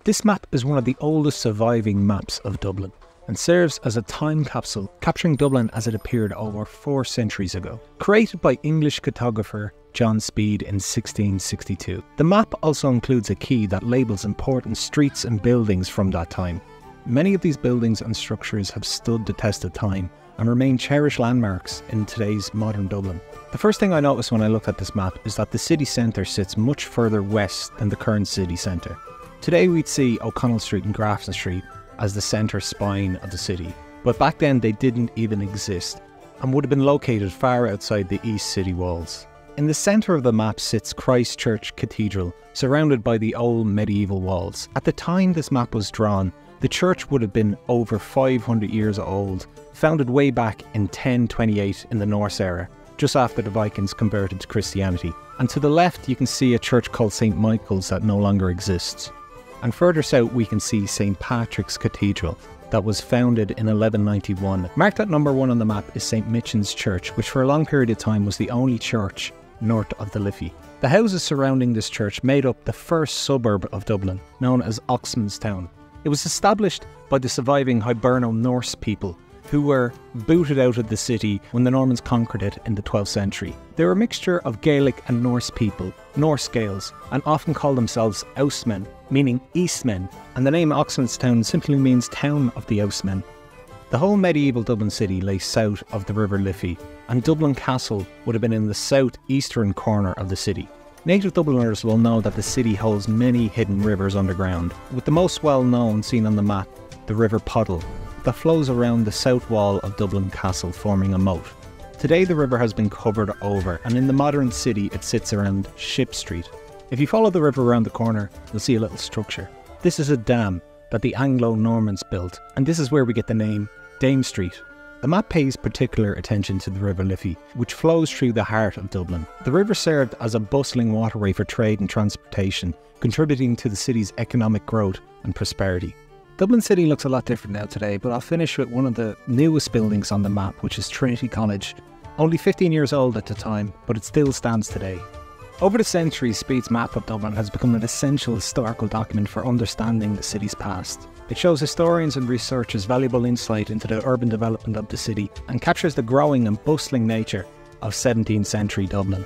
This map is one of the oldest surviving maps of Dublin and serves as a time capsule capturing Dublin as it appeared over 4 centuries ago. Created by English cartographer John Speed in 1662. The map also includes a key that labels important streets and buildings from that time. Many of these buildings and structures have stood the test of time and remain cherished landmarks in today's modern Dublin. The first thing I noticed when I looked at this map is that the city centre sits much further west than the current city centre. Today we'd see O'Connell Street and Grafton Street as the centre spine of the city, but back then they didn't even exist and would have been located far outside the east city walls. In the centre of the map sits Christ Church Cathedral, surrounded by the old medieval walls. At the time this map was drawn, the church would have been over 500 years old, founded way back in 1028 in the Norse era, just after the Vikings converted to Christianity. And to the left you can see a church called St. Michael's that no longer exists. And further south we can see St. Patrick's Cathedral that was founded in 1191. Marked at number 1 on the map is St. Michan's Church, which for a long period of time was the only church north of the Liffey. The houses surrounding this church made up the first suburb of Dublin, known as Oxmanstown. It was established by the surviving Hiberno Norse people who were booted out of the city when the Normans conquered it in the 12th century. They were a mixture of Gaelic and Norse people, Norse Gaels, and often called themselves Oustmen, meaning Eastmen, and the name Oxmanstown simply means town of the Oustmen. The whole medieval Dublin city lay south of the River Liffey, and Dublin Castle would have been in the southeastern corner of the city. Native Dubliners will know that the city holds many hidden rivers underground, with the most well known seen on the map, the River Poddle, that flows around the south wall of Dublin Castle, forming a moat. Today the river has been covered over, and in the modern city it sits around Ship Street. If you follow the river around the corner, you'll see a little structure. This is a dam that the Anglo-Normans built, and this is where we get the name Dame Street. The map pays particular attention to the River Liffey, which flows through the heart of Dublin. The river served as a bustling waterway for trade and transportation, contributing to the city's economic growth and prosperity. Dublin City looks a lot different now today, but I'll finish with one of the newest buildings on the map, which is Trinity College. Only 15 years old at the time, but it still stands today. Over the centuries, Speed's map of Dublin has become an essential historical document for understanding the city's past. It shows historians and researchers valuable insight into the urban development of the city and captures the growing and bustling nature of 17th century Dublin.